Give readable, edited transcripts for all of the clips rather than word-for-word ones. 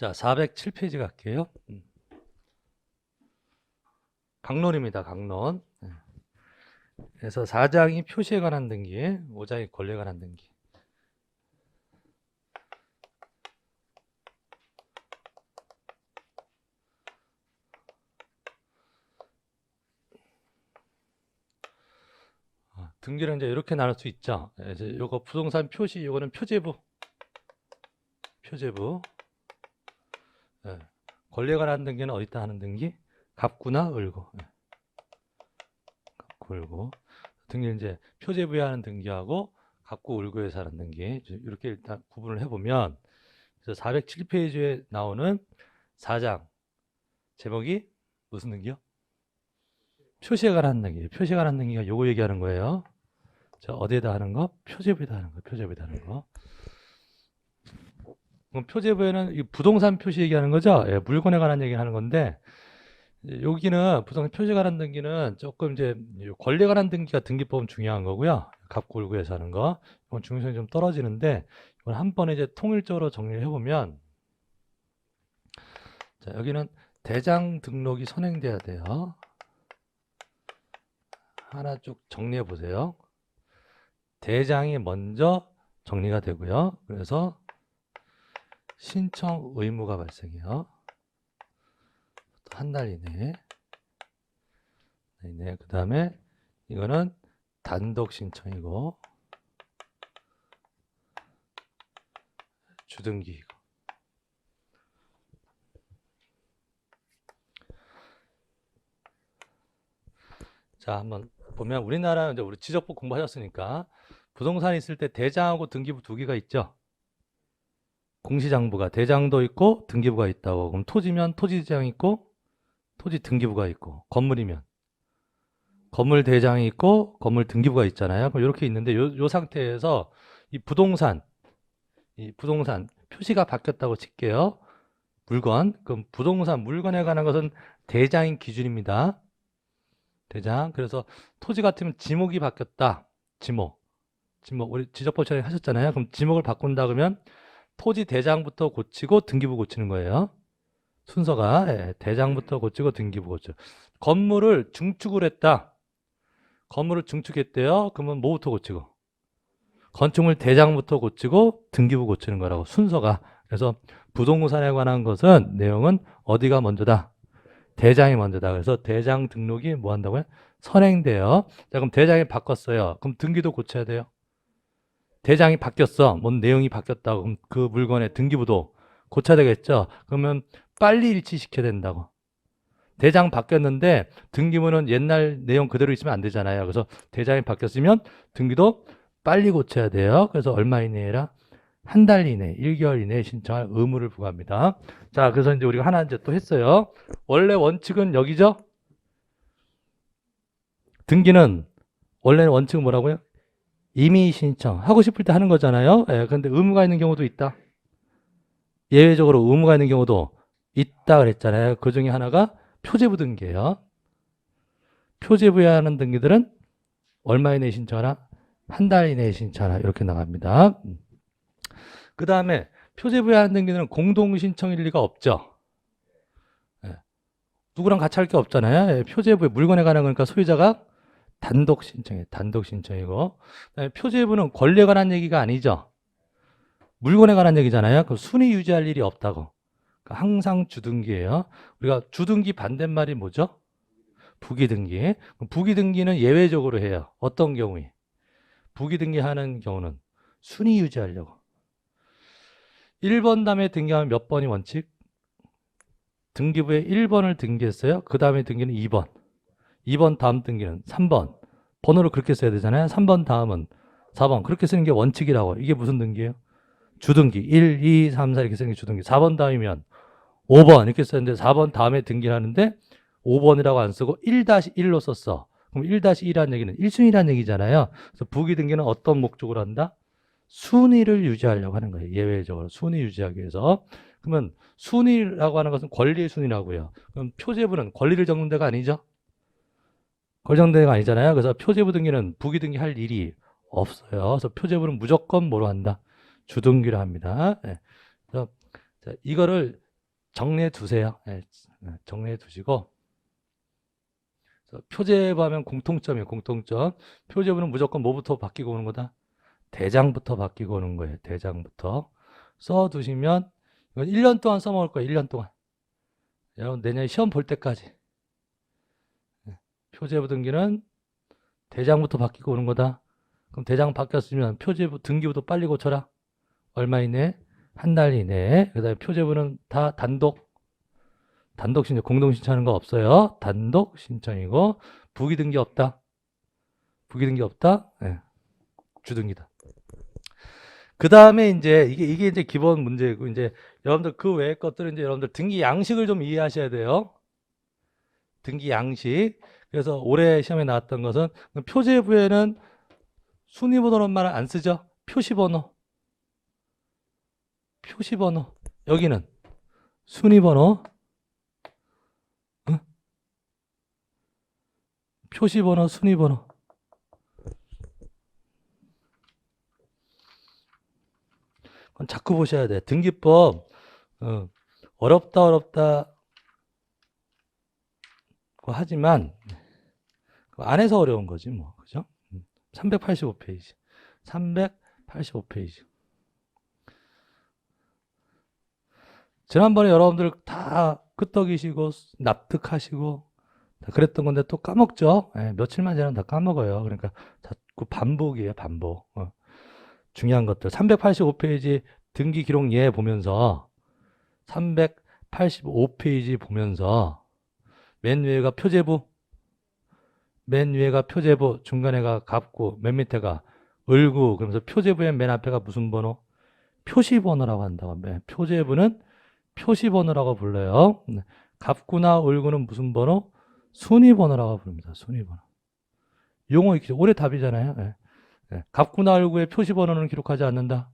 자, 407페이지 갈게요. 강론입니다. 강론. 그래서 4장이 표시에 관한 등기, 5장이 권리에 관한 등기. 등기를 이제 이렇게 나눌 수 있죠. 이제 요거 부동산 표시, 요거는 표제부. 예. 권리에 관한 등기는 어디다 하는 등기? 갑구나 을구. 갑구, 을구. 등기는 이제 표제부에 하는 등기하고 갑구, 을구에서 하는 등기. 이렇게 일단 구분을 해보면, 그래서 407페이지에 나오는 4장 제목이 무슨 등기요? 표시에 관한 등기. 표시에 관한 등기가 요거 얘기하는 거예요. 자, 어디에다 하는 거? 표제부에다 하는 거. 표제부에다 하는 거. 그럼 표제부에는 이 부동산 표시 얘기하는 거죠? 예, 물건에 관한 얘기 하는 건데, 여기는 부동산 표시에 관한 등기는 조금 이제 권리에 관한 등기가 등기법은 중요한 거고요. 갑구을구에서 하는 거. 이건 중요성이 좀 떨어지는데, 이건 한 번에 이제 통일적으로 정리를 해보면, 자, 여기는 대장 등록이 선행돼야 돼요. 하나 쭉 정리해 보세요. 대장이 먼저 정리가 되고요. 그래서 신청 의무가 발생해요. 한 달 이내. 그 다음에 이거는 단독 신청이고 주등기이고. 자, 한번 보면 우리나라 이제 우리 지적법 공부하셨으니까 부동산이 있을 때 대장하고 등기부 두 개가 있죠. 공시장부가 대장도 있고 등기부가 있다고. 그럼 토지면 토지대장이 있고 토지 등기부가 있고, 건물이면 건물 대장이 있고 건물 등기부가 있잖아요. 그럼 이렇게 있는데 요 상태에서 이 부동산 표시가 바뀌었다고 칠게요. 물건. 그럼 부동산 물건에 관한 것은 대장인 기준입니다. 대장. 그래서 토지 같으면 지목이 바뀌었다. 지목 우리 지적법 처리 하셨잖아요. 그럼 지목을 바꾼다 그러면 토지 대장부터 고치고 등기부 고치는 거예요. 순서가. 예, 대장부터 고치고 등기부 고쳐. 건물을 증축을 했다. 건물을 증축했대요. 그러면 뭐부터 고치고? 건축물 대장부터 고치고 등기부 고치는 거라고, 순서가. 그래서 부동산에 관한 것은 내용은 어디가 먼저다? 대장이 먼저다. 그래서 대장 등록이 뭐 한다고요? 선행돼요. 자, 그럼 대장이 바꿨어요. 그럼 등기도 고쳐야 돼요. 대장이 바뀌었어. 뭔 내용이 바뀌었다고. 그럼 그 물건의 등기부도 고쳐야 되겠죠. 그러면 빨리 일치시켜야 된다고. 대장 바뀌었는데 등기부는 옛날 내용 그대로 있으면 안 되잖아요. 그래서 대장이 바뀌었으면 등기도 빨리 고쳐야 돼요. 그래서 얼마 이내라? 한 달 이내, 1개월 이내에 신청할 의무를 부과합니다. 자, 그래서 이제 우리가 하나 이제 또 했어요. 원래 원칙은 여기죠? 등기는 원래는 원칙은 뭐라고요? 임의 신청. 하고 싶을 때 하는 거잖아요. 예, 그런데 의무가 있는 경우도 있다. 예외적으로 의무가 있는 경우도 있다 그랬잖아요. 그 중에 하나가 표제부 등기예요. 표제부에 하는 등기들은 얼마 이내에 신청하라? 한 달 이내에 신청하라. 이렇게 나갑니다. 그 다음에 표제부에 하는 등기는 공동신청일 리가 없죠. 예. 누구랑 같이 할 게 없잖아요. 예. 표제부에 물건에 관한 거니까 소유자가 단독 신청이에요. 단독 신청이고. 그다음에 표제부는 권리에 관한 얘기가 아니죠. 물건에 관한 얘기잖아요. 그럼 순위 유지할 일이 없다고. 그러니까 항상 주등기예요. 우리가 주등기 반대말이 뭐죠? 부기등기. 부기등기는 예외적으로 해요. 어떤 경우에? 부기등기 하는 경우는 순위 유지하려고. 1번 다음에 등기하면 몇 번이 원칙? 등기부에 1번을 등기했어요. 그 다음에 등기는 2번. 2번 다음 등기는 3번. 번호를 그렇게 써야 되잖아요. 3번 다음은 4번. 그렇게 쓰는 게 원칙이라고. 이게 무슨 등기예요? 주등기. 1, 2, 3, 4 이렇게 쓰는 게 주등기. 4번 다음이면 5번 이렇게 썼는데 4번 다음에 등기를 하는데 5번이라고 안 쓰고 1-1로 썼어. 그럼 1-1이라는 얘기는 1순위라는 얘기잖아요. 그래서 부기 등기는 어떤 목적으로 한다? 순위를 유지하려고 하는 거예요. 예외적으로 순위 유지하기 위해서. 그러면 순위라고 하는 것은 권리의 순위라고요. 그럼 표제부는 권리를 적는 데가 아니죠. 권리 적는 데가 아니잖아요. 그래서 표제부 등기는 부기 등기 할 일이 없어요. 그래서 표제부는 무조건 뭐로 한다? 주등기로 합니다. 네. 그래서 자, 이거를 정리해 두세요. 예, 정리해 두시고. 표제부 하면 공통점이에요. 공통점. 표제부는 무조건 뭐부터 바뀌고 오는 거다? 대장부터 바뀌고 오는 거예요. 대장부터. 써두시면 이건 1년 동안 써먹을 거예요. 1년 동안. 여러분 내년에 시험 볼 때까지. 표제부 등기는 대장부터 바뀌고 오는 거다. 그럼 대장 바뀌었으면 표제부 등기부도 빨리 고쳐라. 얼마 이내? 한 달 이내에. 그 다음에 표제부는 다 단독 신청, 공동 신청하는 거 없어요. 단독 신청이고, 부기 등기 없다. 부기 등기 없다. 네. 주등기다. 그 다음에 이제 이게 이제 기본 문제고, 이제 여러분들 그 외의 것들은 이제 여러분들 등기 양식을 좀 이해하셔야 돼요. 등기 양식. 그래서 올해 시험에 나왔던 것은 표제부에는 순위번호란 말을 안 쓰죠. 표시번호. 표시번호. 여기는 순위번호. 표시번호, 순위번호. 그건 자꾸 보셔야 돼. 등기법 어렵다 하지만 안에서 어려운 거지 뭐. 그죠? 385페이지. 385페이지. 지난번에 여러분들 다 끄떡이시고 납득하시고 다 그랬던 건데 또 까먹죠. 며칠만 지나면 다 까먹어요. 그러니까 자꾸 반복이에요. 반복. 중요한 것들. 385페이지 등기 기록 예 보면서 385페이지 보면서 맨 위에가 표제부, 맨 위에가 표제부, 중간에가 갑구, 맨 밑에가 을구. 그러면서 표제부의 맨 앞에가 무슨 번호? 표시번호라고 한다고. 표제부는 표시번호라고 불러요. 갑구나 을구는 무슨 번호? 순위번호라고 부릅니다. 순위번호. 용어 익히죠. 올해 답이잖아요. 네. 네. 갑구나 을구의 표시번호는 기록하지 않는다.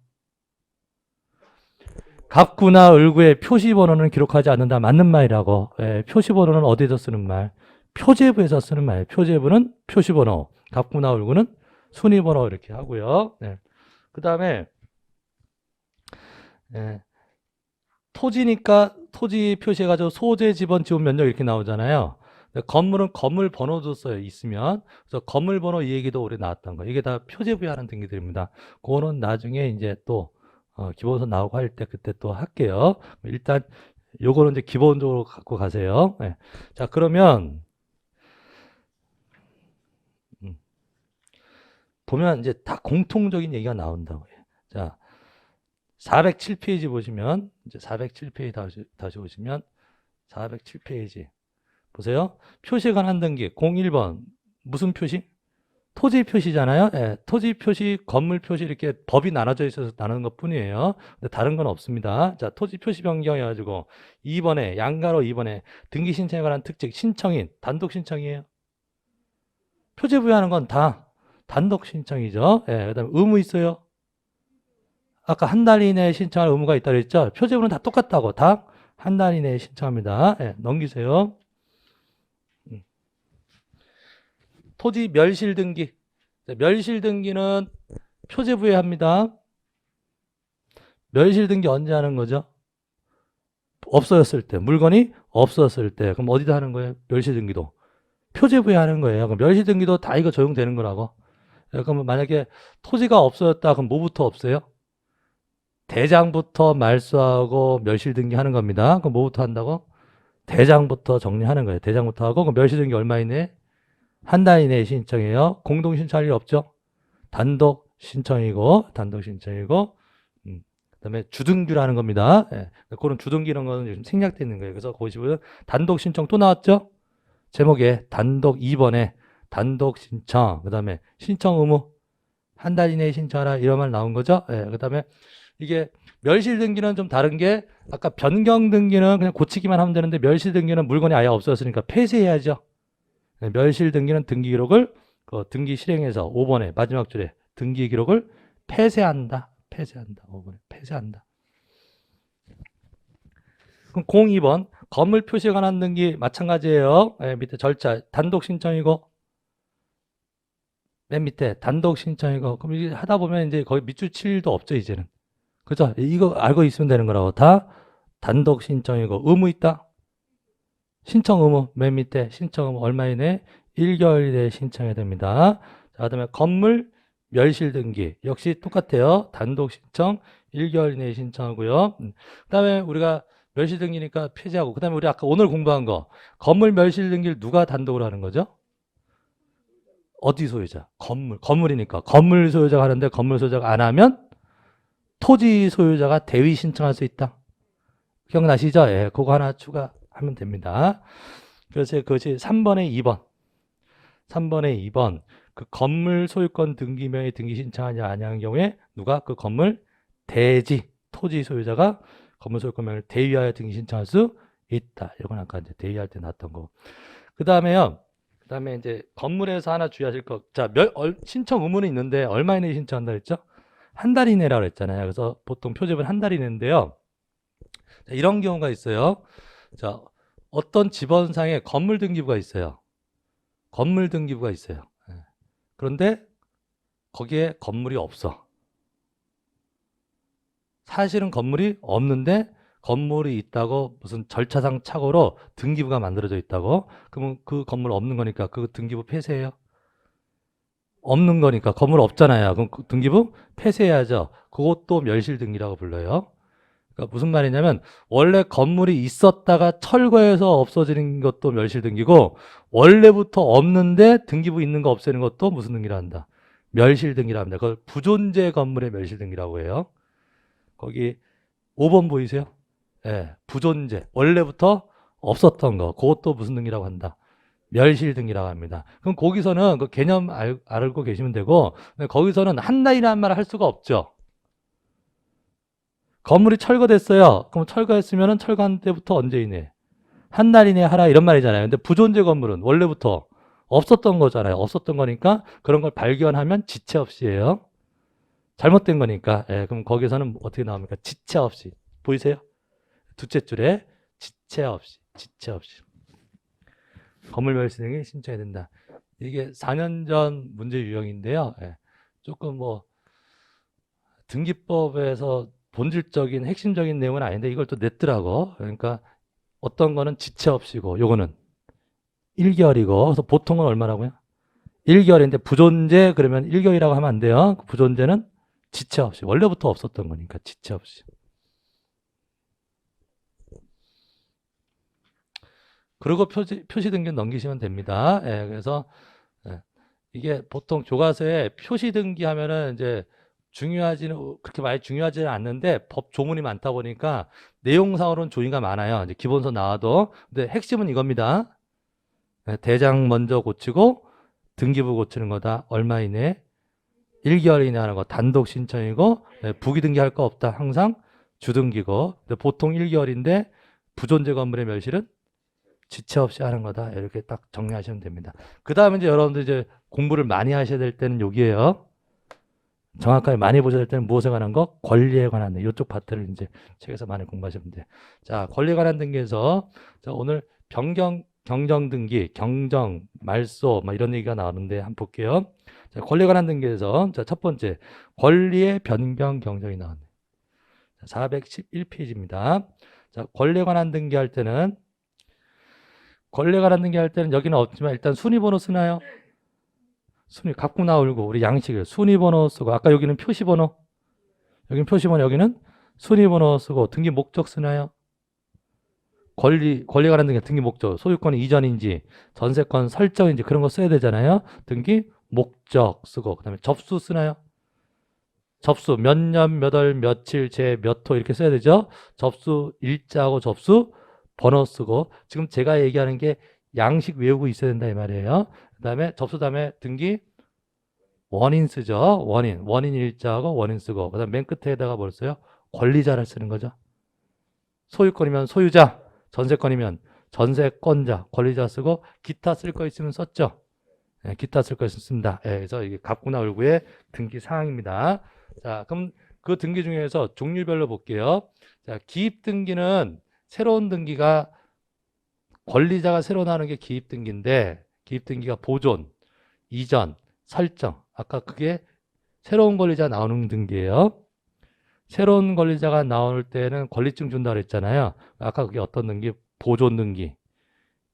갑구나 을구의 표시번호는 기록하지 않는다. 맞는 말이라고. 네. 표시번호는 어디에서 쓰는 말? 표제부에서 쓰는 말. 표제부는 표시번호. 갑구나 을구는 순위번호 이렇게 하고요. 네. 그 다음에 네. 토지니까 토지 표시해가지고 소재, 지번, 지분, 면적 이렇게 나오잖아요. 건물은 건물 번호도 써요. 있으면. 그래서 건물 번호 이 얘기도 올해 나왔던 거. 이게 다 표제부에 하는 등기들입니다. 그거는 나중에 이제 또 기본서 나오고 할 때 그때 또 할게요. 일단 요거는 이제 기본적으로 갖고 가세요. 네. 자, 그러면 보면 이제 다 공통적인 얘기가 나온다고 해요. 자, 407페이지 보시면 이제 407페이지 다시 오시면 407페이지 보세요. 표시에 관한 등기 01번 무슨 표시? 토지 표시잖아요. 예, 토지 표시, 건물 표시 이렇게 법이 나눠져 있어서 나누는 것 뿐이에요. 근데 다른 건 없습니다. 자, 토지 표시 변경해가지고 2번에 양가로 2번에 등기 신청에 관한 특징 신청인 단독 신청이에요. 표제부에 하는 건 다 단독 신청이죠. 예, 그다음에 의무 있어요. 아까 한 달 이내에 신청할 의무가 있다고 했죠. 표제부는 다 똑같다고 다 한 달 이내에 신청합니다. 예, 넘기세요. 토지 멸실 등기. 멸실 등기는 표제부에 합니다. 멸실 등기 언제 하는 거죠? 없어졌을 때. 물건이 없어졌을 때. 그럼 어디다 하는 거예요? 멸실 등기도. 표제부에 하는 거예요. 그럼 멸실 등기도 다 이거 적용되는 거라고. 그러면 만약에 토지가 없어졌다. 그럼 뭐부터 없어요? 대장부터 말소하고 멸실 등기 하는 겁니다. 그럼 뭐부터 한다고? 대장부터 정리하는 거예요. 대장부터 하고. 그럼 멸실 등기 얼마 이내? 한 달 이내에 신청해요. 공동 신청할 일 없죠? 단독 신청이고, 그다음에 주등기라는 겁니다. 예. 그런 주등기 이런 거는 요즘 생략되어 있는 거예요. 그래서 보시면 단독 신청 또 나왔죠? 제목에 단독 2번에 단독 신청, 그다음에 신청 의무 한 달 이내에 신청하라 이런 말 나온 거죠? 예. 그다음에 이게 멸실 등기는 좀 다른 게 아까 변경 등기는 그냥 고치기만 하면 되는데 멸실 등기는 물건이 아예 없어졌으니까 폐쇄해야죠. 멸실 등기는 등기 기록을 등기 실행해서 5번에 마지막 줄에 등기 기록을 폐쇄한다. 5번에 폐쇄한다. 그럼 02번 건물 표시에 관한 등기 마찬가지예요. 밑에 절차 단독 신청이고 맨 밑에 단독 신청이고 그럼 이게 하다 보면 이제 거의 밑줄 칠 일도 없죠 이제는. 그죠? 이거 알고 있으면 되는 거라고 다 단독 신청이고 의무 있다? 신청 의무 맨 밑에 신청 의무 얼마 이내? 1개월 이내에 신청해야 됩니다. 자, 그다음에 건물 멸실 등기 역시 똑같아요. 단독 신청 1개월 이내에 신청하고요. 그다음에 우리가 멸실 등기니까 폐지하고 그다음에 우리 아까 오늘 공부한 거 건물 멸실 등기를 누가 단독으로 하는 거죠? 어디 소유자? 건물이니까 건물 소유자가 하는데 건물 소유자가 안 하면 토지 소유자가 대위 신청할 수 있다. 기억나시죠? 예, 그거 하나 추가하면 됩니다. 그래서 그것이 3번에 2번. 3번에 2번. 그 건물 소유권 등기명의 등기 신청하지 아니한 경우에 누가 그 건물 대지 토지 소유자가 건물 소유권명을 대위하여 등기 신청할 수 있다. 이건 아까 이제 대위할 때 나왔던 거. 그다음에요. 그다음에 이제 건물에서 하나 주의하실 거. 자, 신청 의무는 있는데 얼마 이내에 신청한다 그랬죠? 한 달 이내라고 그랬잖아요. 그래서 보통 표집은 한 달 이내인데요. 자, 이런 경우가 있어요. 자, 어떤 지번상에 건물 등기부가 있어요. 건물 등기부가 있어요. 그런데 거기에 건물이 없어. 사실은 건물이 없는데 건물이 있다고 무슨 절차상 착오로 등기부가 만들어져 있다고. 그러면 그 건물 없는 거니까 그 등기부 폐쇄해요. 없는 거니까 건물 없잖아요. 그럼 그 등기부 폐쇄해야죠. 그것도 멸실등기라고 불러요. 그러니까 무슨 말이냐면 원래 건물이 있었다가 철거해서 없어지는 것도 멸실등기고 원래부터 없는데 등기부 있는 거 없애는 것도 무슨 등기라 한다? 멸실등기라 합니다. 그걸 부존재 건물의 멸실등기라고 해요. 거기 5번 보이세요? 예, 부존재. 원래부터 없었던 거. 그것도 무슨 등기라고 한다? 멸실등기라고 합니다. 그럼 거기서는 그 개념 알고 계시면 되고 거기서는 한 달이라는 말을 할 수가 없죠. 건물이 철거됐어요. 그럼 철거했으면 철거한 때부터 언제 이내? 한 달 이내에 하라 이런 말이잖아요. 근데 부존재 건물은 원래부터 없었던 거잖아요. 없었던 거니까 그런 걸 발견하면 지체 없이 해요. 잘못된 거니까. 예, 그럼 거기서는 어떻게 나옵니까? 지체 없이. 보이세요? 두째 줄에 지체 없이. 지체 없이. 건물 멸실 등이 신청해야 된다. 이게 4년 전 문제 유형인데요. 예, 조금 뭐 등기법에서 본질적인 핵심적인 내용은 아닌데 이걸 또 냈더라고. 그러니까 어떤 거는 지체 없이고 요거는 1개월이고 그래서 보통은 얼마라고요? 1개월인데 부존재 그러면 1개월이라고 하면 안 돼요. 부존재는 지체 없이 원래부터 없었던 거니까 지체 없이. 그리고 표시 등기 넘기시면 됩니다. 예, 그래서 예, 이게 보통 교과서에 표시 등기하면은 이제 중요하지는 그렇게 많이 중요하지는 않는데 법 조문이 많다 보니까 내용상으로는 조의가 많아요. 이제 기본서 나와도. 근데 핵심은 이겁니다. 네, 대장 먼저 고치고 등기부 고치는 거다. 얼마 이내? 1개월 이내 하는 거 단독 신청이고 네, 부기 등기할 거 없다. 항상 주등기고 보통 1개월인데 부존재 건물의 멸실은 지체 없이 하는 거다. 이렇게 딱 정리하시면 됩니다. 그 다음에 이제 여러분들 이제 공부를 많이 하셔야 될 때는 여기에요. 정확하게 많이 보셔야 될 때는 무엇에 관한 거? 권리에 관한 데 이쪽 파트를 이제 책에서 많이 공부하시면 돼요. 자, 권리에 관한 등기에서 자, 오늘 경정 등기, 경정, 말소 막 이런 얘기가 나오는데 한번 볼게요. 자, 권리에 관한 등기에서 자, 첫 번째 권리의 변경 경정이 나왔네요. 411페이지입니다. 자, 권리에 관한 등기할 때는 권리에 관한 등기할 때는 여기는 없지만 일단 순위번호 쓰나요? 순위 갖고 나오고 우리 양식을 순위번호 쓰고 아까 여기는 표시번호 여기는 표시번호 여기는 순위번호 쓰고 등기 목적 쓰나요? 권리에 관한 등기 등기 목적 소유권 이전인지 전세권 설정인지 그런 거 써야 되잖아요. 등기 목적 쓰고 그다음에 접수 쓰나요? 접수 몇 년 몇 월 며칠 제 몇 호 이렇게 써야 되죠. 접수 일자하고 접수 번호 쓰고 지금 제가 얘기하는 게 양식 외우고 있어야 된다 이 말이에요. 그 다음에 접수 다음에 등기 원인 쓰죠. 원인 일자하고 원인 쓰고 그 다음 맨 끝에다가 뭘 써요? 권리자를 쓰는 거죠. 소유권이면 소유자, 전세권이면 전세권자, 권리자 쓰고 기타 쓸 거 있으면 썼죠. 네, 기타 쓸 거 있으면 씁니다. 네, 그래서 이게 갑구나 을구의 등기 사항입니다. 자, 그럼 그 등기 중에서 종류별로 볼게요. 자, 기입 등기는 새로운 등기가 권리자가 새로 나오는 게 기입 등기인데 기입 등기가 보존, 이전, 설정. 아까 그게 새로운 권리자 나오는 등기예요. 새로운 권리자가 나올 때는 권리증 준다고 그랬잖아요. 아까 그게 어떤 등기? 보존 등기,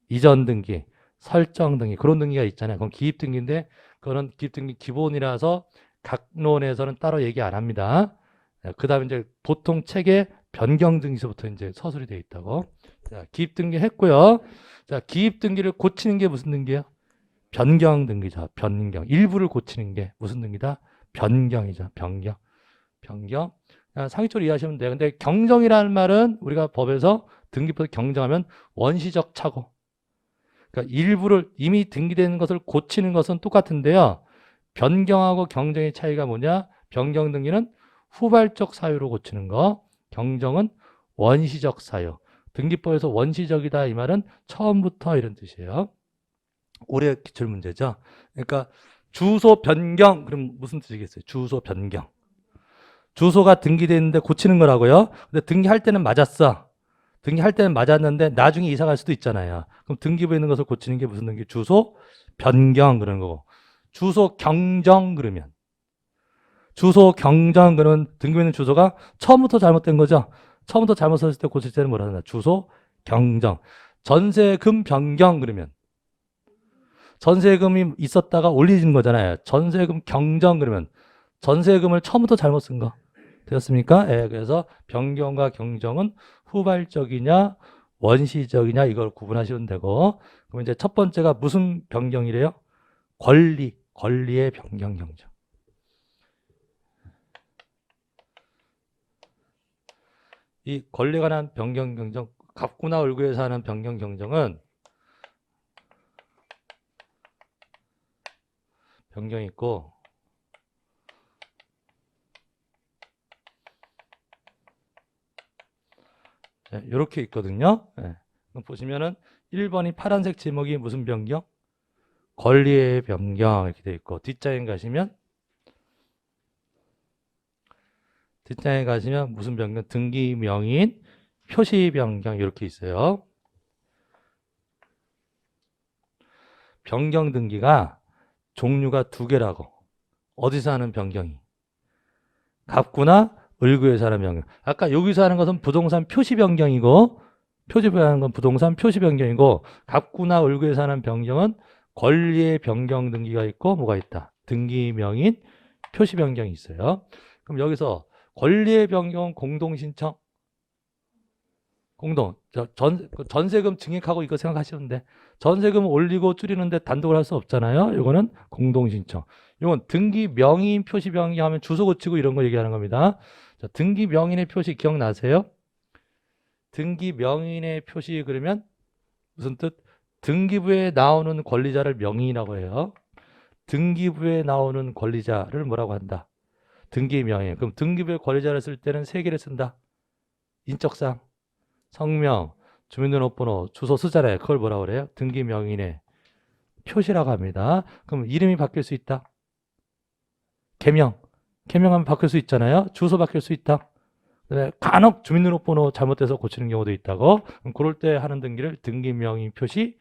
이전 등기, 설정 등기, 그런 등기가 있잖아요. 그건 기입 등기인데 그거는 기입 등기 기본이라서 각 론에서는 따로 얘기 안 합니다. 그 다음에 이제 보통 책에 변경 등기서부터 이제 서술이 되어 있다고. 자, 기입 등기 했고요. 자, 기입 등기를 고치는 게 무슨 등기예요? 변경 등기죠. 변경. 일부를 고치는 게 무슨 등기다? 변경이죠. 변경. 변경. 상식적으로 이해하시면 돼요. 근데 경정이라는 말은 우리가 법에서 등기부에서 경정하면 원시적 착오. 그러니까 일부를 이미 등기된 것을 고치는 것은 똑같은데요. 변경하고 경정의 차이가 뭐냐? 변경 등기는 후발적 사유로 고치는 거. 경정은 원시적 사유. 등기법에서 원시적이다 이 말은 처음부터 이런 뜻이에요. 올해 기출 문제죠. 그러니까 주소 변경 그럼 무슨 뜻이겠어요? 주소 변경. 주소가 등기됐는데 고치는 거라고요. 근데 등기할 때는 맞았어. 등기할 때는 맞았는데 나중에 이사 갈 수도 있잖아요. 그럼 등기부에 있는 것을 고치는 게 무슨 등기? 주소 변경 그러는 거고. 주소 경정 그러면. 주소 경정 그러면 등기부에 있는 주소가 처음부터 잘못된 거죠. 처음부터 잘못 썼을 때 고칠 때는 뭐라 하나? 주소 경정. 전세금 변경 그러면. 전세금이 있었다가 올리진 거잖아요. 전세금 경정 그러면. 전세금을 처음부터 잘못 쓴 거. 되었습니까? 예, 그래서 변경과 경정은 후발적이냐 원시적이냐 이걸 구분하시면 되고, 그럼 이제 첫 번째가 무슨 변경이래요? 권리의 변경 경정. 이 권리에 관한 변경 경정, 갑구나 을구에서 하는 변경 경정은 변경이 있고, 이렇게 있거든요. 예. 보시면은 1번이 파란색 제목이 무슨 변경? 권리의 변경 이렇게 돼 있고, 뒷장에 가시면 무슨 변경? 등기 명의인 표시 변경 이렇게 있어요. 변경 등기가 종류가 두 개라고. 어디서 하는 변경이? 갑구나 을구에서 하는 변경. 아까 여기서 하는 것은 부동산 표시 변경이고, 표시하는 건 부동산 표시 변경이고, 갑구나 을구에서 하는 변경은 권리의 변경 등기가 있고 뭐가 있다? 등기 명인 표시 변경이 있어요. 그럼 여기서 권리의 변경은 공동 신청. 전세금 증액하고 이거 생각하시는데, 전세금 올리고 줄이는데 단독을 할 수 없잖아요. 이거는 공동 신청. 이건 등기 명의인 표시 변경하면 주소 고치고 이런 거 얘기하는 겁니다. 자, 등기 명의인의 표시 기억나세요? 등기 명의인의 표시 그러면 무슨 뜻? 등기부에 나오는 권리자를 명의라고 해요. 등기부에 나오는 권리자를 뭐라고 한다? 등기 명의. 그럼 등기부에 권리자를 쓸 때는 세 개를 쓴다. 인적사항, 성명, 주민등록번호, 주소 쓰잖아요. 그걸 뭐라고 그래요? 등기 명의인의 표시라고 합니다. 그럼 이름이 바뀔 수 있다. 개명하면 바뀔 수 있잖아요. 주소 바뀔 수 있다. 간혹 주민등록번호 잘못돼서 고치는 경우도 있다고. 그럼 그럴 때 하는 등기를 등기 명의 표시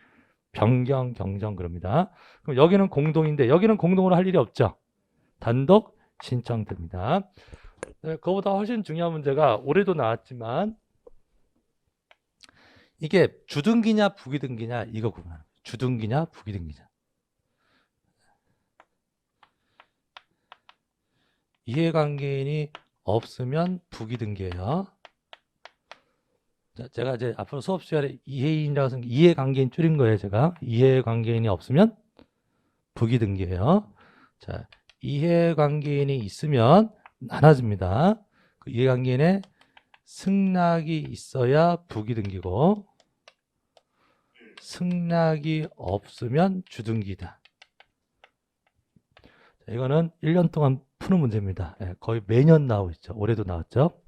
변경 경정 그럽니다. 그럼 여기는 공동인데 여기는 공동으로 할 일이 없죠. 단독 신청됩니다. 그거보다 훨씬 중요한 문제가 올해도 나왔지만 이게 주등기냐 부기등기냐 이거 구분하는 거예요. 주등기냐 부기등기냐. 이해관계인이 없으면 부기등기예요. 자, 제가 이제 앞으로 수업 시간에 이해인이라고 해서 이해관계인 줄인 거예요. 제가 이해관계인이 없으면 부기등기예요. 자, 이해관계인이 있으면 나눠집니다. 그 이해관계인의 승낙이 있어야 부기등기고, 승낙이 없으면 주등기다. 자, 이거는 1년 동안 푸는 문제입니다. 거의 매년 나오고 있죠. 올해도 나왔죠.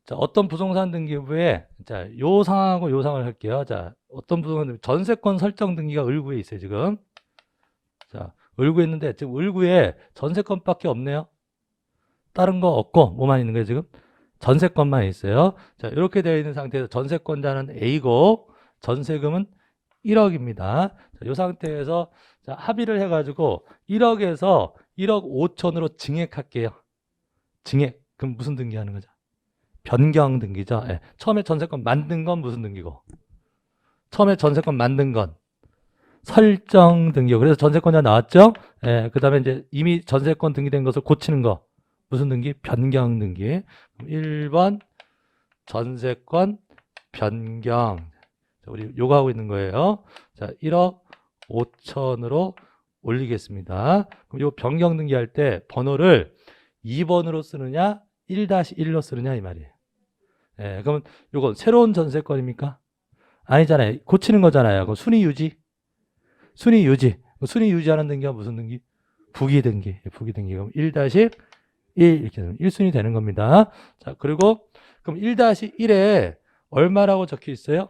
자, 어떤 부동산 등기부에 자, 요 상황하고 요 상황을 할게요. 자, 어떤 부동산 전세권 설정 등기가 을구에 있어요, 지금. 자, 을구에 있는데 지금 을구에 전세권밖에 없네요. 다른 거 없고 뭐만 있는 거예요, 지금? 전세권만 있어요. 자, 이렇게 되어 있는 상태에서 전세권자는 A고 전세금은 1억입니다. 자, 이 상태에서 자, 합의를 해가지고 1억에서 1억 5천으로 증액할게요. 증액. 그럼 무슨 등기하는 거죠? 변경 등기죠. 예. 처음에 전세권 만든 건 무슨 등기고? 처음에 전세권 만든 건 설정 등기고. 그래서 전세권자 나왔죠? 예. 그 다음에 이제 이미 전세권 등기된 것을 고치는 거. 무슨 등기? 변경 등기. 1번 전세권 변경. 자, 우리 요거 하고 있는 거예요. 자, 1억 5천으로 올리겠습니다. 그럼 요 변경 등기할 때 번호를 2번으로 쓰느냐 1-1로 쓰느냐 이 말이에요. 예, 그러면 요건 새로운 전세권입니까? 아니잖아요. 고치는 거잖아요. 그럼 순위 유지. 순위 유지. 순위 유지하는 등기가 무슨 등기? 부기 등기. 부기 등기. 그럼 1-1 이렇게 되면 1순위 되는 겁니다. 자, 그리고 그럼 1-1에 얼마라고 적혀 있어요?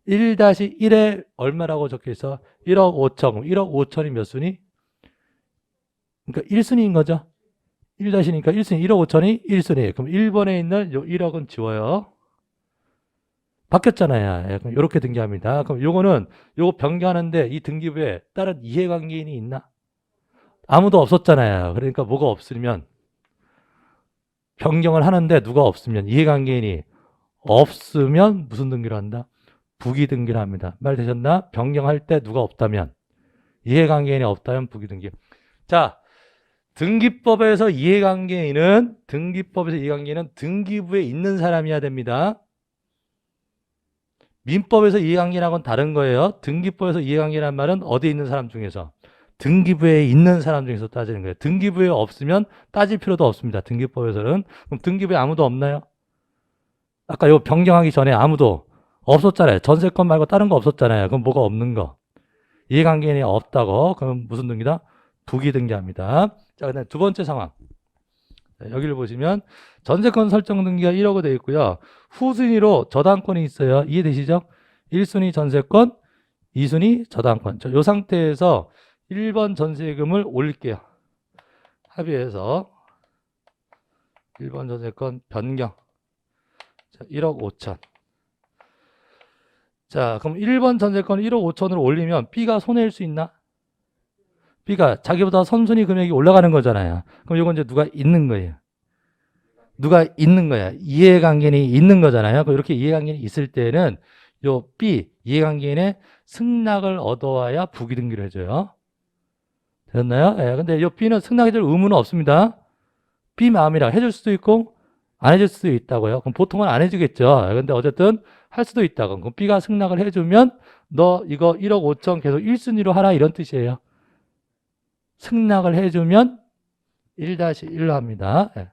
1-1에 얼마라고 적혀 있어? 1억 5천. 1억 5천이 몇 순위? 그러니까 1순위인 거죠. 1-니까 1순위. 1억 5천이 1순위. 그럼 1번에 있는 요 1억은 지워요. 바뀌었잖아요. 예, 그럼 이렇게 등기합니다. 그럼 요거는 요거 변경하는데 이 등기부에 다른 이해관계인이 있나? 아무도 없었잖아요. 그러니까 뭐가 없으면 변경을 하는데 누가 없으면 이해관계인이 없으면 무슨 등기를 한다? 부기 등기를 합니다. 말 되셨나? 변경할 때 누가 없다면 이해관계인이 없다면 부기 등기. 자, 등기법에서 이해관계인은 등기부에 있는 사람이어야 됩니다. 민법에서 이해관계인하고는 다른 거예요. 등기법에서 이해관계라는 말은 어디에 있는 사람 중에서? 등기부에 있는 사람 중에서 따지는 거예요. 등기부에 없으면 따질 필요도 없습니다. 등기법에서는. 그럼 등기부에 아무도 없나요? 아까 이거 변경하기 전에 아무도 없었잖아요. 전세권 말고 다른 거 없었잖아요. 그럼 뭐가 없는 거? 이해관계인이 없다고. 그럼 무슨 등기다? 부기 등기합니다. 자, 그다음에 두 번째 상황. 자, 여기를 보시면 전세권 설정 등기가 1억으로 되어 있고요. 후순위로 저당권이 있어요. 이해되시죠? 1순위 전세권, 2순위 저당권. 이 상태에서 1번 전세금을 올릴게요. 합의해서 1번 전세권 변경. 자, 1억 5천. 자, 그럼 1번 전세권 1억 5천으로 올리면 B가 손해일 수 있나? B가 자기보다 선순위 금액이 올라가는 거잖아요. 그럼 이건 이제 누가 있는 거예요. 누가 있는 거야. 이해관계인이 있는 거잖아요. 그럼 이렇게 이해관계인이 있을 때는 요 B 이해관계인의 승낙을 얻어와야 부기 등기를 해줘요. 됐나요? 예, 근데 요 B는 승낙해줄 의무는 없습니다. B 마음이라 해줄 수도 있고 안 해줄 수도 있다고요. 그럼 보통은 안 해주겠죠. 근데 어쨌든 할 수도 있다고. 그럼 B가 승낙을 해주면 너 이거 1억 5천 계속 1순위로 하라 이런 뜻이에요. 승낙을 해주면 1-1로 합니다. 예.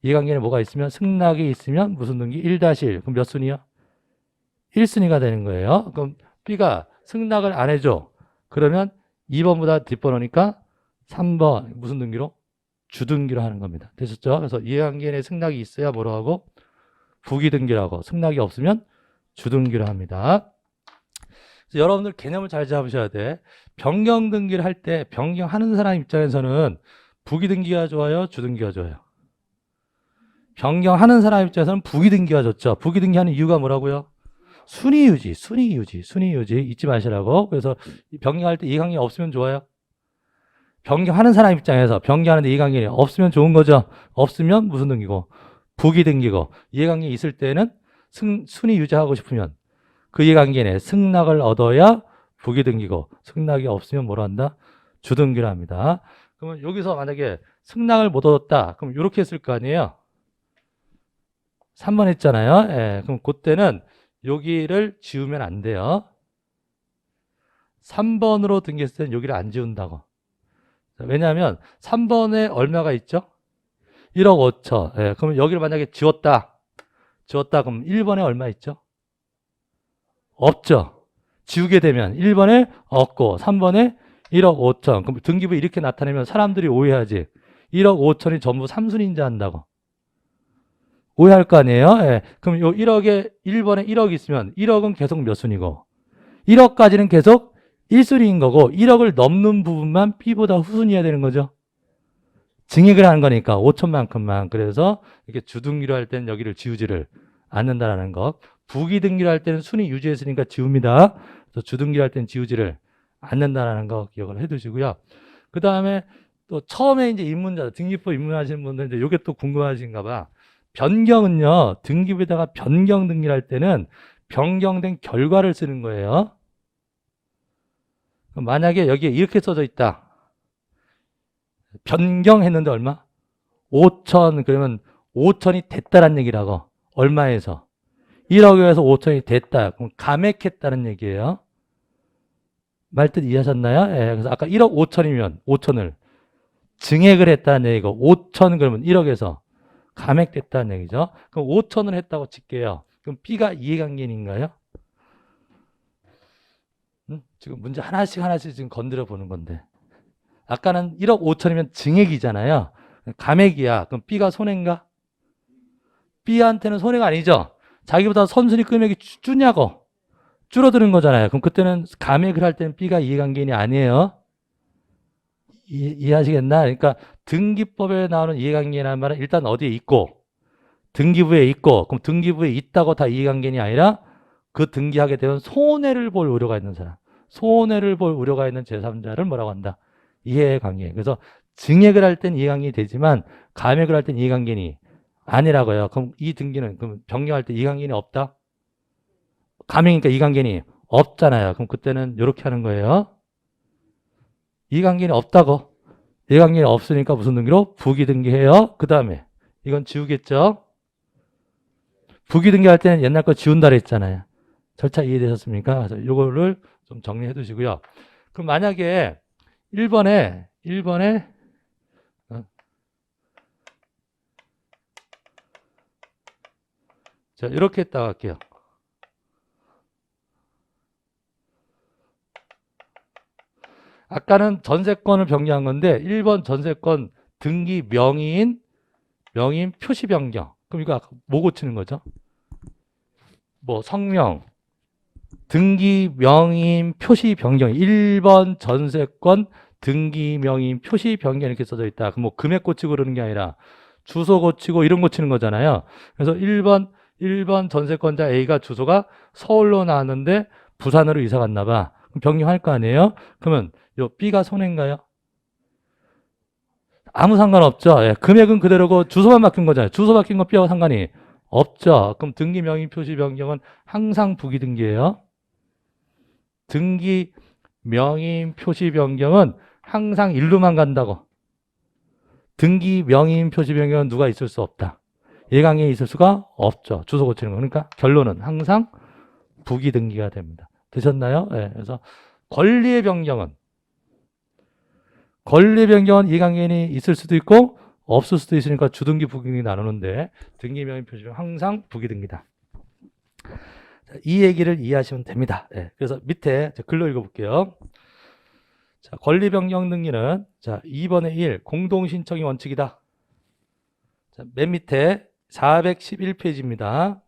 이해관계는 뭐가 있으면 승낙이 있으면 무슨 등기? 1-1. 그럼 몇 순위요? 1순위가 되는 거예요. 그럼 B가 승낙을 안 해줘. 그러면 2번보다 뒷번호니까 3번 무슨 등기로? 주등기로 하는 겁니다. 되셨죠? 그래서 이해관계인의 승낙이 있어야 뭐로 하고? 부기 등기라고. 승낙이 없으면 주등기로 합니다. 그래서 여러분들 개념을 잘 잡으셔야 돼. 변경 등기를 할 때 변경하는 사람 입장에서는 부기 등기가 좋아요? 주등기가 좋아요? 변경하는 사람 입장에서는 부기 등기가 좋죠. 부기 등기하는 이유가 뭐라고요? 순위 유지 잊지 마시라고. 그래서 변경할 때 이해관계 없으면 좋아요. 변경하는 사람 입장에서 변경하는데 이해관계 없으면 좋은 거죠. 없으면 무슨 등기고? 부기 등기고. 이해관계 있을 때는 순위 유지하고 싶으면 그 이해관계에 승낙을 얻어야 부기 등기고, 승낙이 없으면 뭐라 한다? 주등기를 합니다. 그러면 여기서 만약에 승낙을 못 얻었다. 그럼 이렇게 했을 거 아니에요? 3번 했잖아요. 예, 그럼 그때는 여기를 지우면 안 돼요. 3번으로 등기했을 때는 여기를 안 지운다고. 왜냐하면 3번에 얼마가 있죠? 1억 5천. 예, 그러면 여기를 만약에 지웠다. 그럼 1번에 얼마 있죠? 없죠. 지우게 되면 1번에 없고 3번에 1억 5천. 그럼 등기부 이렇게 나타내면 사람들이 오해하지. 1억 5천이 전부 3순위인지 한다고. 오해할 거 아니에요? 예. 그럼 요 1억에 1번에 1억 있으면 1억은 계속 몇 순이고 1억까지는 계속 1순위인 거고 1억을 넘는 부분만 B보다 후순위여야 되는 거죠. 증액을 하는 거니까 5천만큼만. 그래서 이렇게 주등기로 할 때는 여기를 지우지를 않는다라는 거. 부기등기로 할 때는 순위 유지했으니까 지웁니다. 그래서 주등기로 할 때는 지우지를 않는다라는 거 기억을 해두시고요. 그 다음에 또 처음에 이제 입문자, 등기부 입문하시는 분들 이제 이게 또 궁금하신가 봐. 변경은요, 등기부에다가 변경 등기를 할 때는 변경된 결과를 쓰는 거예요. 만약에 여기에 이렇게 써져 있다. 변경했는데 얼마? 5천, 그러면 5천이 됐다는 얘기라고. 얼마에서? 1억에서 5천이 됐다. 그럼 감액했다는 얘기예요. 말뜻 이해하셨나요? 예, 그래서 아까 1억 5천이면 5천을 증액을 했다는 얘기고 5천 그러면 1억에서 감액됐다는 얘기죠. 그럼 5천을 했다고 칠게요. 그럼 B가 이해관계인가요? 지금 문제 하나씩 지금 건드려 보는 건데. 아까는 1억 5천이면 증액이잖아요. 감액이야. 그럼 B가 손해인가? B한테는 손해가 아니죠. 자기보다 선순위 금액이 주냐고. 줄어드는 거잖아요. 그럼 그때는 감액을 할 때는 B가 이해관계인이 아니에요. 이해하시겠나? 그러니까 등기법에 나오는 이해관계라는 말은 일단 어디에 있고 등기부에 있고 그럼 등기부에 있다고 다 이해관계인이 아니라 그 등기하게 되면 손해를 볼 우려가 있는 사람. 손해를 볼 우려가 있는 제3자를 뭐라고 한다? 이해관계. 그래서 증액을 할 땐 이해관계인이 되지만 감액을 할 땐 이해관계인이 아니라고요. 그럼 이 등기는 그럼 변경할 때 이해관계인이 없다? 감액이니까 이해관계인이 없잖아요. 그럼 그때는 이렇게 하는 거예요. 이해관계인이 없다고. 이해관계인이 없으니까 무슨 등기로? 부기등기해요. 그 다음에 이건 지우겠죠? 부기등기할 때는 옛날 거 지운다 그랬잖아요. 절차 이해되셨습니까? 그래서 이거를 좀 정리해 두시고요. 그럼 만약에 1번에 자, 이렇게 했다고 할게요. 아까는 전세권을 변경한 건데 1번 전세권 등기 명의인 표시 변경. 그럼 이거 아까 뭐 고치는 거죠? 뭐 성명 등기 명의인 표시 변경. 1번 전세권 등기 명의인 표시 변경 이렇게 써져 있다. 그럼 뭐 금액 고치고 그러는 게 아니라 주소 고치고 이런 고치는 거잖아요. 그래서 1번 전세권자 A가 주소가 서울로 나왔는데 부산으로 이사 갔나 봐. 그럼 변경할 거 아니에요? 그러면 요 B가 손해인가요? 아무 상관없죠. 예, 금액은 그대로고 주소만 바뀐 거잖아요. 주소 바뀐 건 B하고 상관이 없죠. 그럼 등기 명의 표시 변경은 항상 부기등기예요. 등기 명의 표시 변경은 항상 일로만 간다고. 등기 명의 표시 변경은 누가 있을 수 없다. 예강에 있을 수가 없죠. 주소 고치는 거. 그러니까 결론은 항상 부기등기가 됩니다. 되셨나요? 예, 그래서 권리의 변경은 이해관계인이 있을 수도 있고 없을 수도 있으니까 주등기, 부기등기 나누는데 등기 명의 표시는 항상 부기등기다. 이 얘기를 이해하시면 됩니다. 네, 그래서 밑에 글로 읽어볼게요. 자, 권리 변경 등기는 자 2번의 1 공동신청이 원칙이다. 자, 맨 밑에 411페이지입니다.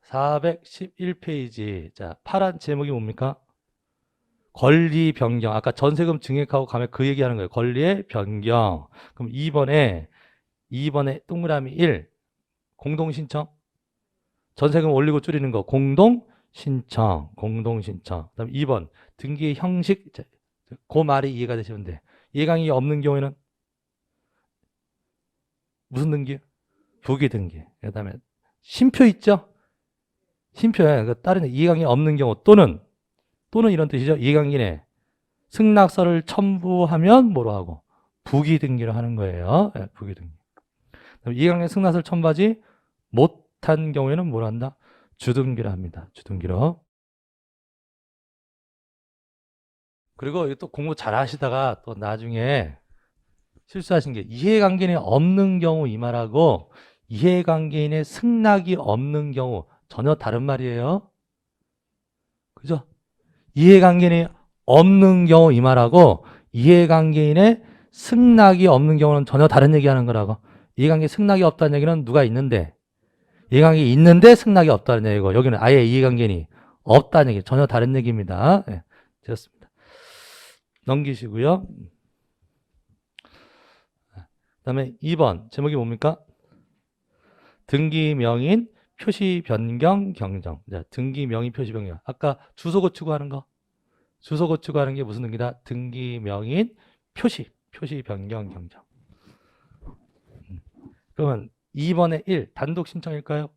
411페이지. 자, 파란 제목이 뭡니까? 권리 변경. 아까 전세금 증액하고 가면 그 얘기하는 거예요. 권리의 변경. 그럼 2번에 동그라미 1 공동신청. 전세금 올리고 줄이는 거 공동신청. 그다음 2번 등기 형식. 그 말이 이해가 되시면 돼. 이해관계 없는 경우에는 무슨 등기? 부기등기. 그다음에 심표 있죠? 심표에 다른 이해관계 없는 경우 또는 이런 뜻이죠. 이해관계인의 승낙서를 첨부하면 뭐로 하고 부기등기로 하는 거예요. 네, 부기등기. 이해관계 승낙서를 첨부하지 못한 경우에는 뭘 한다? 주등기로 합니다. 주등기로. 그리고 또 공부 잘 하시다가 또 나중에 실수하신 게 이해관계인이 없는 경우 이 말하고 이해관계인의 승낙이 없는 경우 전혀 다른 말이에요. 그죠? 이해관계인이 없는 경우 이 말하고 이해관계인의 승낙이 없는 경우는 전혀 다른 얘기하는 거라고. 이해관계 승낙이 없다는 얘기는 누가 있는데, 이해관계 있는데 승낙이 없다는 얘기고, 여기는 아예 이해관계니 없다는 얘기, 전혀 다른 얘기입니다. 네, 되었습니다. 넘기시고요. 그 다음에 2번 제목이 뭡니까? 등기명인 표시 변경 경정. 자, 등기명인 표시 변경. 아까 주소 고치고 하는 거. 주소 고치고 하는 게 무슨 등기다? 등기명인 표시 변경 경정. 그러면 2번에 1 단독 신청일까요?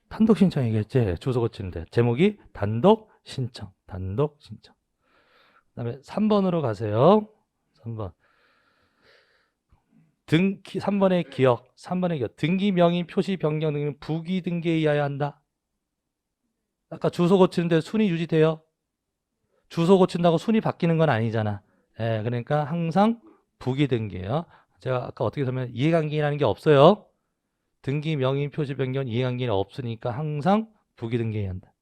단독 신청이겠지. 주소 고치는데 제목이 단독 신청. 그다음에 3번으로 가세요. 3번. 3번의 기억. 등기 명의 표시 변경 등은 부기 등기에 의하여 한다. 아까 주소 고치는데 순위 유지돼요. 주소 고친다고 순위 바뀌는 건 아니잖아. 예, 그러니까 항상 부기 등기예요. 제가 아까 어떻게 설명했냐면 이해관계라는 게 없어요. 등기 명의 표시 변경 이해관계는 없으니까 항상 부기 등기해야 한다.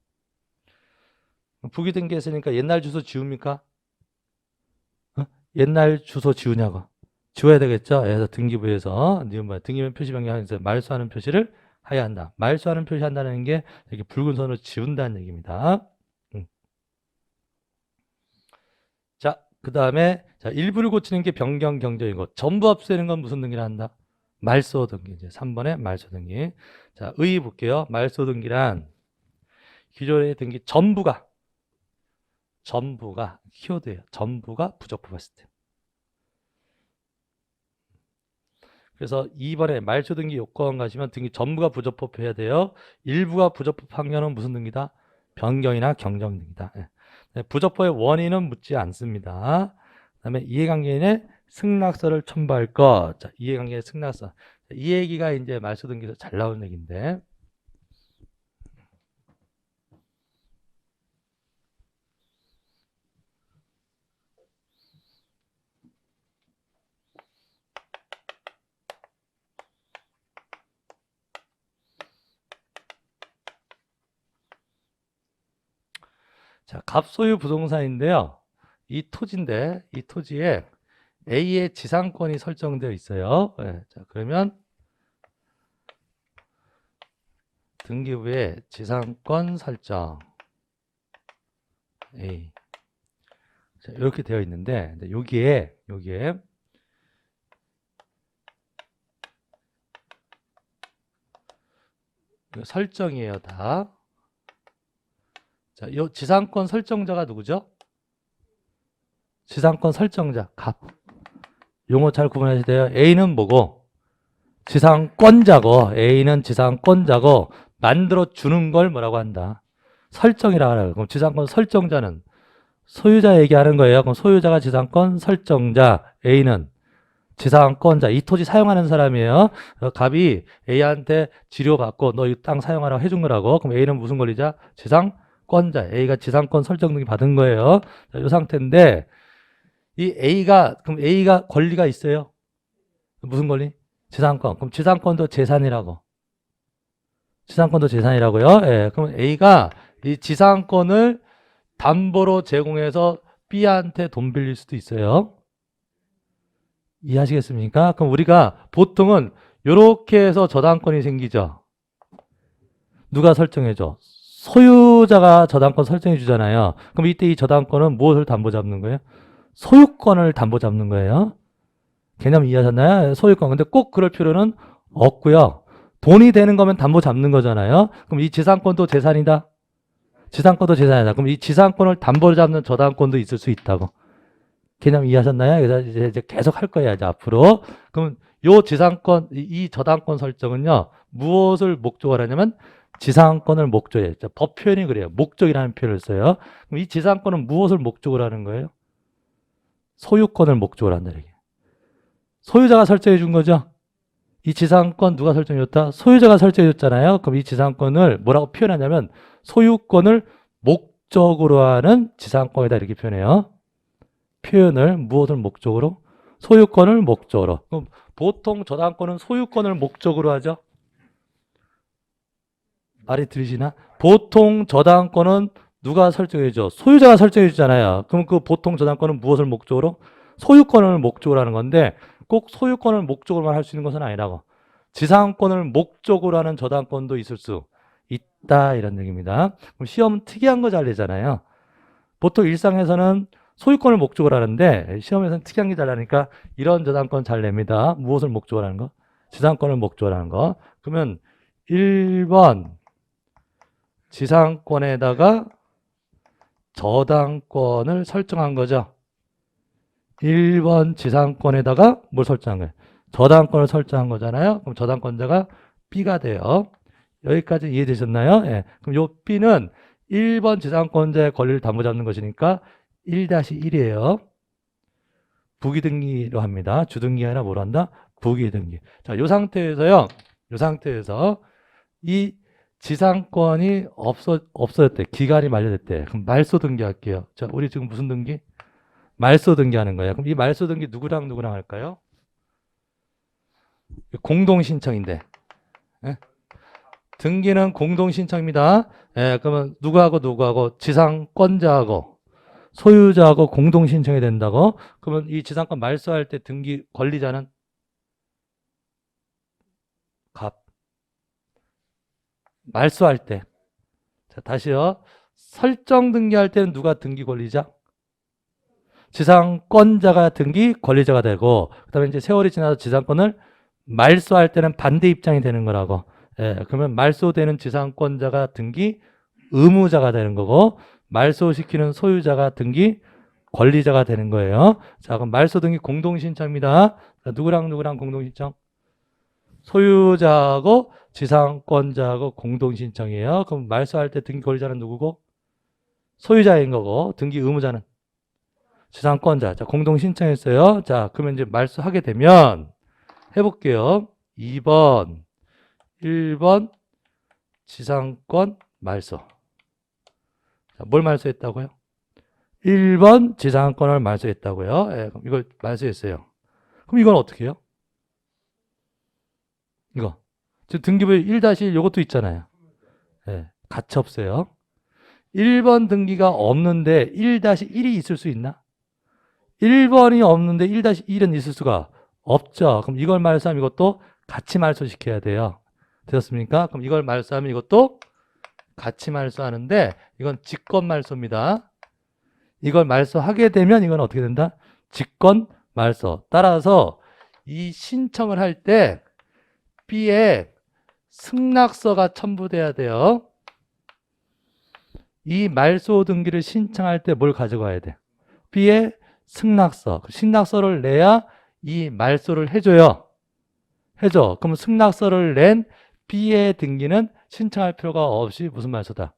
부기 등기했으니까 옛날 주소 지웁니까? 옛날 주소 지우냐고. 지워야 되겠죠? 그래서 등기부에서 등기명 표시 변경하면서 말소하는 표시를 해야 한다. 말소하는 표시한다는 게 이렇게 붉은 선으로 지운다는 얘기입니다. 자, 그 다음에 일부를 고치는 게 변경 경정이고 전부 없애는 건 무슨 등기를 한다? 말소 등기. 이제 3번에 말소 등기. 자, 의 볼게요. 말소 등기란 기존의 등기 전부가 키워드예요. 전부가 부적법했을 때. 그래서 2번에 말소 등기 요건 가시면 등기 전부가 부적법해야 돼요. 일부가 부적법한 경우는 무슨 등기다? 변경이나 경정 등기다. 네, 부적법의 원인은 묻지 않습니다. 그 다음에 이해관계인의 승낙서를 첨부할 것. 자, 이해관계의 승낙서. 이 얘기가 이제 말소 등기에서 잘 나오는 얘기인데. 자, 갑소유 부동산인데요. 이 토지인데 이 토지에 A의 지상권이 설정되어 있어요. 네, 자, 그러면 등기부에 지상권 설정 A. 자, 이렇게 되어 있는데 여기에 설정이에요, 다. 자, 이 지상권 설정자가 누구죠? 지상권 설정자, 갑. 용어 잘 구분하셔야 돼요. A는 뭐고? 지상권자고, A는 지상권자고, 만들어주는 걸 뭐라고 한다? 설정이라고 하라고. 그럼 지상권 설정자는 소유자 얘기하는 거예요. 그럼 소유자가 지상권 설정자, A는 지상권자, 이 토지 사용하는 사람이에요. 갑이 A한테 지료받고 너 이 땅 사용하라고 해준 거라고. 그럼 A는 무슨 권리자? 지상권자. A가 지상권 설정 등기 받은 거예요. 자, 이 상태인데 그럼 A가 권리가 있어요. 무슨 권리? 지상권. 그럼 지상권도 재산이라고. 지상권도 재산이라고요. 예, 그럼 A가 이 지상권을 담보로 제공해서 B한테 돈 빌릴 수도 있어요. 이해하시겠습니까? 그럼 우리가 보통은 이렇게 해서 저당권이 생기죠. 누가 설정해줘? 소유자가 저당권 설정해 주잖아요. 그럼 이때 이 저당권은 무엇을 담보 잡는 거예요? 소유권을 담보 잡는 거예요. 개념 이해하셨나요? 소유권. 근데 꼭 그럴 필요는 없고요. 돈이 되는 거면 담보 잡는 거잖아요. 그럼 이 지상권도 재산이다. 지상권도 재산이다. 그럼 이 지상권을 담보로 잡는 저당권도 있을 수 있다고. 개념 이해하셨나요? 그래서 이제 계속 할 거예요, 이제 앞으로. 그럼 요 지상권, 이 저당권 설정은요, 무엇을 목적으로 하냐면 지상권을 목적에, 법 표현이 그래요. 목적이라는 표현을 써요. 그럼 이 지상권은 무엇을 목적으로 하는 거예요? 소유권을 목적으로 한다, 이렇게. 소유자가 설정해 준 거죠? 이 지상권 누가 설정해 줬다? 소유자가 설정해 줬잖아요. 그럼 이 지상권을 뭐라고 표현하냐면 소유권을 목적으로 하는 지상권이다, 이렇게 표현해요. 표현을 무엇을 목적으로? 소유권을 목적으로. 그럼 보통 저당권은 소유권을 목적으로 하죠. 말이 들리시나? 보통 저당권은 누가 설정해줘? 소유자가 설정해 주잖아요. 그럼 그 보통 저당권은 무엇을 목적으로? 소유권을 목적으로 하는 건데 꼭 소유권을 목적으로만 할 수 있는 것은 아니라고. 지상권을 목적으로 하는 저당권도 있을 수 있다 이런 얘기입니다. 그럼 시험은 특이한 거 잘 내잖아요. 보통 일상에서는 소유권을 목적으로 하는데 시험에서는 특이한 게 잘 나니까 이런 저당권 잘 냅니다. 무엇을 목적으로 하는 거? 지상권을 목적으로 하는 거. 그러면 1번 지상권에다가 저당권을 설정한 거죠. 1번 지상권에다가 뭘 설정한 거예요? 저당권을 설정한 거잖아요. 그럼 저당권자가 B가 돼요. 여기까지 이해되셨나요? 예. 그럼 요 B는 1번 지상권자의 권리를 담보잡는 것이니까 1-1이에요. 부기등기로 합니다. 주등기가 아니라 뭐로 한다? 부기등기. 자, 요 상태에서요. 요 상태에서 이 지상권이 없어졌대. 기간이 만료됐대. 그럼 말소 등기할게요. 자, 우리 지금 무슨 등기? 말소 등기하는 거예요. 그럼 이 말소 등기 누구랑 누구랑 할까요? 공동 신청인데. 예? 등기는 공동 신청입니다. 예, 그러면 누구하고 지상권자하고 소유자하고 공동 신청이 된다고. 그러면 이 지상권 말소할 때 등기 권리자는 갑. 말소할 때. 자, 다시요. 설정 등기할 때는 누가 등기 권리자? 지상권자가 등기 권리자가 되고, 그 다음에 이제 세월이 지나서 지상권을 말소할 때는 반대 입장이 되는 거라고. 예, 그러면 말소되는 지상권자가 등기 의무자가 되는 거고, 말소시키는 소유자가 등기 권리자가 되는 거예요. 자, 그럼 말소 등기 공동신청입니다. 자, 누구랑 공동신청? 소유자하고 지상권자하고 공동신청이에요. 그럼 말소할 때 등기 권리자는 누구고? 소유자인 거고, 등기 의무자는 지상권자. 자, 공동신청했어요. 자, 그러면 이제 말소하게 되면 해볼게요. 2번, 1번 지상권 말소. 자, 뭘 말소했다고요? 1번 지상권을 말소했다고요. 예, 그럼 이걸 말소했어요. 그럼 이건 어떻게 해요? 이거. 지금 등기부 1-1 요것도 있잖아요. 예, 가치 없어요. 1번 등기가 없는데 1-1이 있을 수 있나? 1번이 없는데 1-1은 있을 수가 없죠. 그럼 이걸 말소하면 이것도 같이 말소시켜야 돼요. 되셨습니까? 그럼 이걸 말소하면 이것도 같이 말소하는데 이건 직권 말소입니다. 이걸 말소하게 되면 이건 어떻게 된다? 직권 말소. 따라서 이 신청을 할 때 B에 승낙서가 첨부돼야 돼요. 이 말소 등기를 신청할 때 뭘 가져가야 돼? B에 승낙서. 승낙서를 내야 이 말소를 해줘요. 해줘. 그럼 승낙서를 낸 B의 등기는 신청할 필요가 없이 무슨 말소다?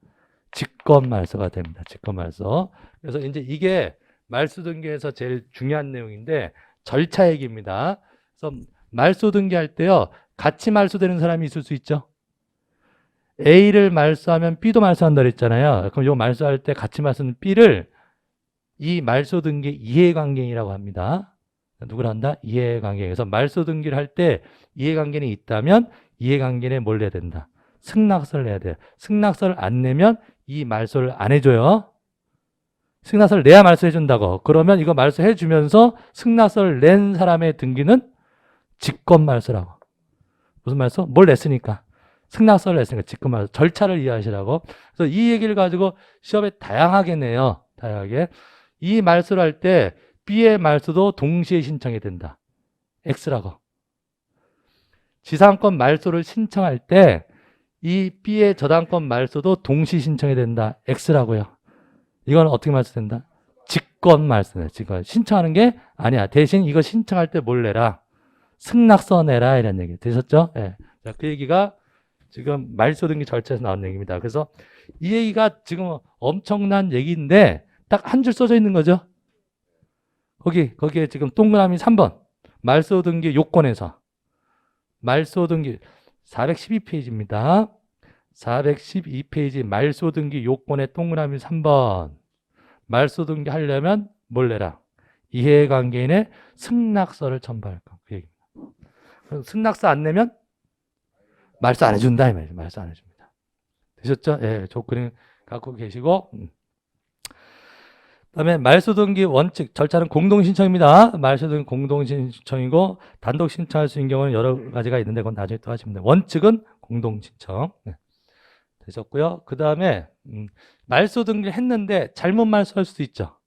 직권 말소가 됩니다. 직권 말소. 그래서 이제 이게 말소 등기에서 제일 중요한 내용인데 절차 얘기입니다. 그래서 말소 등기할 때요. 같이 말소되는 사람이 있을 수 있죠. A를 말소하면 B도 말소한다 그랬잖아요. 그럼 이 말소할 때 같이 말소는 B를 이 말소 등기 이해관계인이라고 합니다. 누구를 한다? 이해관계인. 그래서 말소 등기를 할 때 이해관계인이 있다면 이해관계인에 뭘 내야 된다? 승낙서를 내야 돼요. 승낙서를 안 내면 이 말소를 안 해줘요. 승낙서를 내야 말소해준다고. 그러면 이거 말소해주면서 승낙서를 낸 사람의 등기는 직권 말소라고. 무슨 말소? 뭘 냈으니까. 승낙서를 냈으니까 직권 말소. 절차를 이해하시라고. 그래서 이 얘기를 가지고 시험에 다양하게 내요. 다양하게. 이 말소를 할 때 B의 말소도 동시에 신청이 된다. X라고. 지상권 말소를 신청할 때 이 B의 저당권 말소도 동시 신청이 된다. X라고요. 이건 어떻게 말소된다? 직권 말소네. 직권. 신청하는 게 아니야. 대신 이거 신청할 때 뭘 내라? 승낙서 내라. 이런 얘기. 되셨죠? 예. 자, 그 얘기가 지금 말소 등기 절차에서 나온 얘기입니다. 그래서 이 얘기가 지금 엄청난 얘기인데 딱 한 줄 써져 있는 거죠. 거기에 지금 동그라미 3번. 말소 등기 요건에서. 말소 등기 412페이지입니다. 412페이지 말소 등기 요건의 동그라미 3번. 말소 등기 하려면 뭘 내라? 이해관계인의 승낙서를 첨부할 거. 그 얘기입니다. 그럼 승낙서 안 내면 말소 안 해준다. 이 말이죠. 말소 안 해줍니다. 되셨죠? 예, 조건을 갖고 계시고. 그다음에 말소 등기 원칙 절차는 공동 신청입니다. 말소 등기 공동 신청이고 단독 신청할 수 있는 경우는 여러 가지가 있는데 그건 나중에 또 하시면 돼요. 원칙은 공동 신청. 네. 되셨고요. 그다음에 말소 등기를 했는데 잘못 말소할 수도 있죠.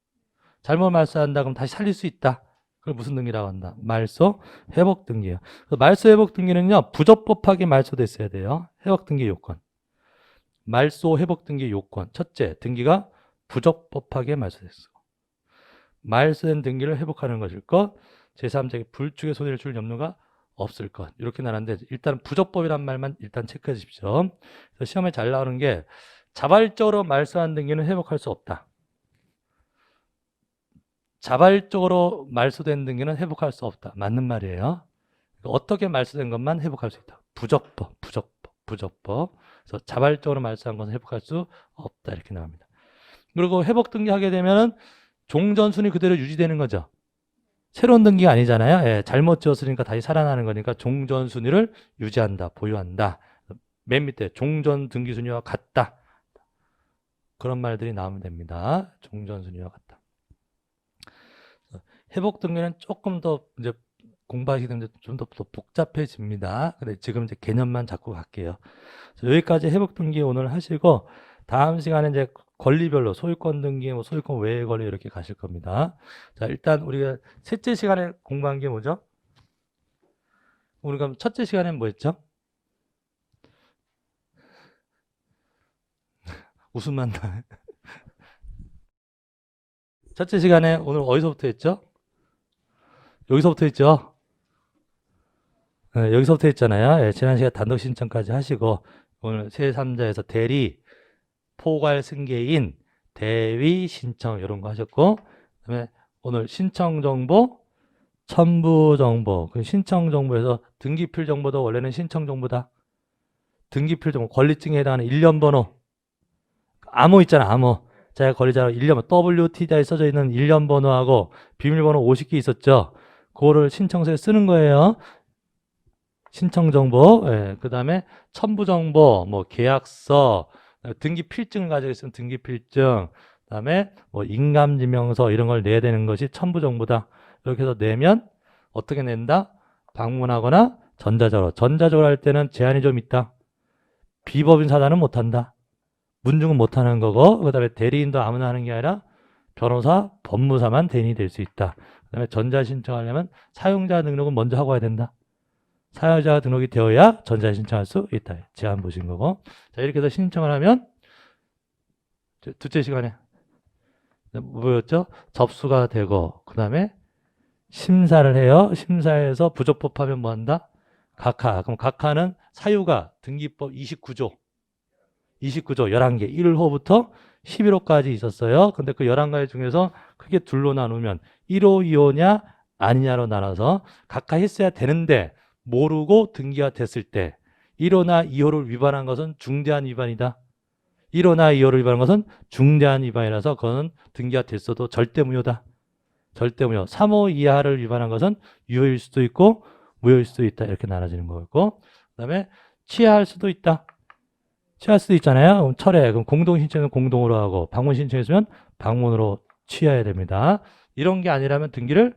잘못 말소한다 그럼 다시 살릴 수 있다. 그걸 무슨 등기라고 한다? 말소 회복 등기예요. 말소 회복 등기는요. 부적법하게 말소됐어야 돼요. 회복 등기 요건. 말소 회복 등기 요건. 첫째, 등기가 부적법하게 말소됐어. 말소된 등기를 회복하는 것일 것. 제3자에게 불충의 손해를 줄 염려가 없을 것. 이렇게 나눴는데 일단 부적법이란 말만 일단 체크해 주십시오. 그래서 시험에 잘 나오는 게 자발적으로 말소한 등기는 회복할 수 없다. 자발적으로 말소된 등기는 회복할 수 없다. 맞는 말이에요. 어떻게 말소된 것만 회복할 수 있다. 부적법. 그래서 자발적으로 말소한 것은 회복할 수 없다. 이렇게 나옵니다. 그리고 회복 등기하게 되면은 종전순위 그대로 유지되는 거죠. 새로운 등기가 아니잖아요. 예, 잘못 지었으니까 다시 살아나는 거니까 종전순위를 유지한다. 보유한다. 맨 밑에 종전 등기순위와 같다. 그런 말들이 나오면 됩니다. 종전순위와 같다. 회복 등기는 조금 더 이제 공부하시게 되면 좀 더 복잡해집니다. 근데 지금 이제 개념만 잡고 갈게요. 여기까지 회복 등기 오늘 하시고 다음 시간에 이제 권리별로 소유권 등기, 뭐 소유권 외의 권리 이렇게 가실 겁니다. 자, 일단 우리가 셋째 시간에 공부한 게 뭐죠? 우리가 첫째 시간엔 뭐 했죠? 웃음만 나. 첫째 시간에 오늘 어디서부터 했죠? 여기서부터 했죠? 네, 여기서부터 했잖아요. 예, 지난 시간 단독 신청까지 하시고 오늘 제3자에서 대리, 포괄 승계인, 대위 신청 이런 거 하셨고 그다음에 오늘 신청 정보, 첨부 정보. 그 신청 정보에서 등기필 정보도 원래는 신청 정보다. 등기필 정보, 권리증에 해당하는 일련 번호. 암호 있잖아, 암호. 자기가 권리자로 일련 WT자에 써져 있는 일련 번호하고 비밀번호 50개 있었죠. 그거를 신청서에 쓰는 거예요. 신청 정보. 예, 그다음에 첨부 정보, 뭐 계약서, 등기 필증을 가지고 있으면 등기 필증, 그다음에 뭐 인감 지명서 이런 걸 내야 되는 것이 첨부 정보다. 이렇게 해서 내면 어떻게 낸다? 방문하거나 전자적으로. 전자적으로 할 때는 제한이 좀 있다. 비법인 사단은 못 한다. 문중은 못 하는 거고, 그다음에 대리인도 아무나 하는 게 아니라 변호사, 법무사만 대리인이 될 수 있다. 그다음에 전자 신청하려면 사용자 등록은 먼저 하고 와야 된다. 사용자 등록이 되어야 전자 신청할 수 있다. 제한 보신 거고. 자, 이렇게 해서 신청을 하면 둘째 시간에 뭐였죠? 접수가 되고 그다음에 심사를 해요. 심사해서 부적법하면 뭐 한다? 각하. 그럼 각하는 사유가 등기법 29조 11개 1호부터 11호까지 있었어요. 근데 그 11가지 중에서 크게 둘로 나누면 1호, 2호냐 아니냐로 나눠서 각하 했어야 되는데 모르고 등기가 됐을 때 1호나 2호를 위반한 것은 중대한 위반이다. 1호나 2호를 위반한 것은 중대한 위반이라서 그거는 등기가 됐어도 절대 무효다. 절대 무효. 3호 이하를 위반한 것은 유효일 수도 있고 무효일 수도 있다. 이렇게 나눠지는 거고. 그다음에 취하할 수도 있다. 취할 수도 있잖아요. 그럼 철회. 그럼 공동 신청은 공동으로 하고 방문 신청했으면 방문으로 취해야 됩니다. 이런 게 아니라면 등기를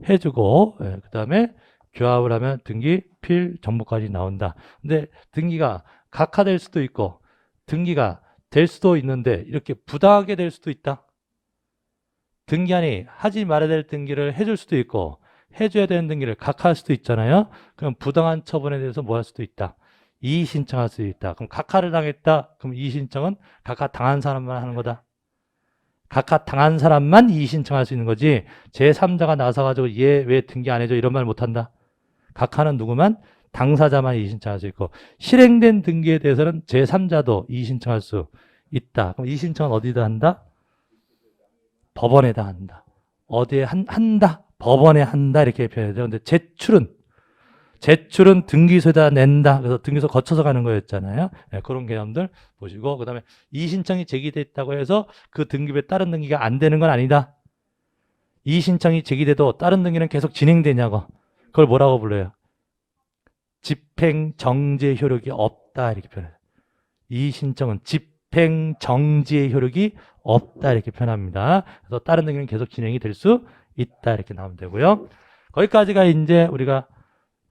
해주고 그다음에 교합을 하면 등기 필 정보까지 나온다. 근데 등기가 각하될 수도 있고 등기가 될 수도 있는데 이렇게 부당하게 될 수도 있다. 등기한이 하지 말아야 될 등기를 해줄 수도 있고 해줘야 되는 등기를 각하할 수도 있잖아요. 그럼 부당한 처분에 대해서 뭐 할 수도 있다. 이의 신청할 수 있다. 그럼 각하를 당했다. 그럼 이의 신청은 각하 당한 사람만 하는 거다. 각하 당한 사람만 이의 신청할 수 있는 거지 제3자가 나서가지고 얘 왜 등기 안 해줘 이런 말 못한다. 각하는 누구만? 당사자만 이의 신청할 수 있고 실행된 등기에 대해서는 제3자도 이의 신청할 수 있다. 그럼 이의 신청은 어디다 한다? 법원에다 한다. 어디에 한다? 법원에 한다 이렇게 표현해요. 근데 제출은 등기소에다 낸다. 그래서 등기소 거쳐서 가는 거였잖아요. 네, 그런 개념들 보시고 그다음에 이의 신청이 제기됐다고 해서 그 등기부에 다른 등기가 안 되는 건 아니다. 이의 신청이 제기돼도 다른 등기는 계속 진행되냐고. 그걸 뭐라고 불러요? 집행 정지의 효력이 없다 이렇게 표현해요. 이의 신청은 집행 정지의 효력이 없다 이렇게 표현합니다. 그래서 다른 등기는 계속 진행이 될 수 있다 이렇게 나오면 되고요. 거기까지가 이제 우리가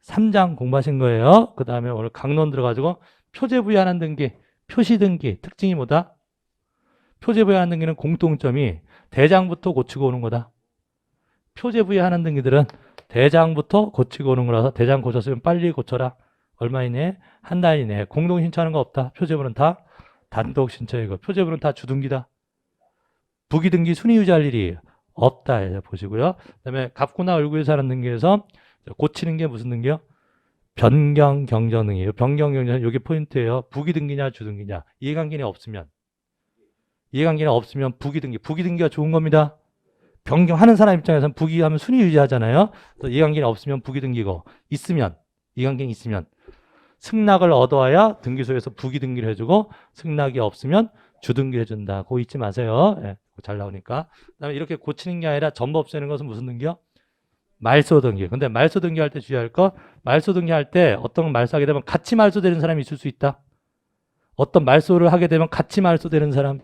3장 공부하신 거예요. 그 다음에 오늘 강론 들어가지고 표제 부여하는 등기, 표시 등기 특징이 뭐다? 표제 부여하는 등기는 공통점이 대장부터 고치고 오는 거다. 표제 부여하는 등기들은 대장부터 고치고 오는 거라서 대장 고쳤으면 빨리 고쳐라. 얼마 이내? 한 달 이내. 공동 신청하는 거 없다. 표제부는 다 단독 신청이고 표제부는 다 주등기다. 부기등기 순위 유지할 일이 없다. 보시고요. 그 다음에 갑구나 을구에서 하는 등기에서 고치는 게 무슨 등기요? 변경 경정 등기예요. 변경 경정 이게 포인트예요. 부기등기냐 주등기냐. 이해관계가 없으면 부기등기가 좋은 겁니다. 변경하는 사람 입장에서는 부기하면 순위 유지하잖아요. 그래서 이해관계가 없으면 부기등기고 있으면 이해관계가 있으면 승낙을 얻어야 등기소에서 부기등기를 해주고 승낙이 없으면 주등기를 해준다. 그거 잊지 마세요. 예, 잘 나오니까. 그다음에 이렇게 고치는 게 아니라 전부 없애는 것은 무슨 등기요? 말소 등기. 근데 말소 등기할 때 주의할 거, 말소 등기할 때 어떤 말소하게 되면 같이 말소되는 사람이 있을 수 있다. 어떤 말소를 하게 되면 같이 말소되는 사람이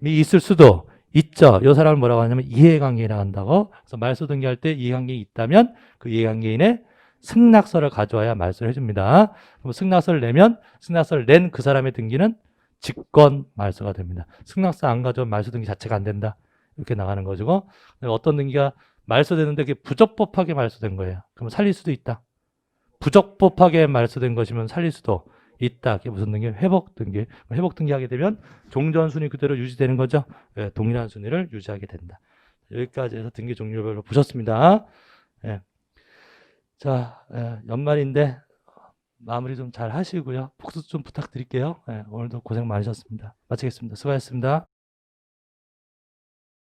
있을 수도 있죠. 이 사람을 뭐라고 하냐면 이해관계인이라고 한다고. 그래서 말소 등기할 때 이해관계인이 있다면 그 이해관계인의 승낙서를 가져와야 말소를 해줍니다. 그럼 승낙서를 내면 승낙서를 낸 그 사람의 등기는 직권 말소가 됩니다. 승낙서 안 가져온 말소 등기 자체가 안 된다. 이렇게 나가는 거죠. 어떤 등기가 말소되는데 그게 부적법하게 말소된 거예요. 그럼 살릴 수도 있다. 부적법하게 말소된 것이면 살릴 수도 있다. 그게 무슨 등기? 회복 등기. 회복 등기하게 되면 종전 순위 그대로 유지되는 거죠. 예, 동일한 순위를 유지하게 된다. 여기까지 해서 등기 종류별로 보셨습니다. 예. 자, 연말인데 마무리 좀 잘 하시고요. 복습 좀 부탁드릴게요. 오늘도 고생 많으셨습니다. 마치겠습니다. 수고하셨습니다.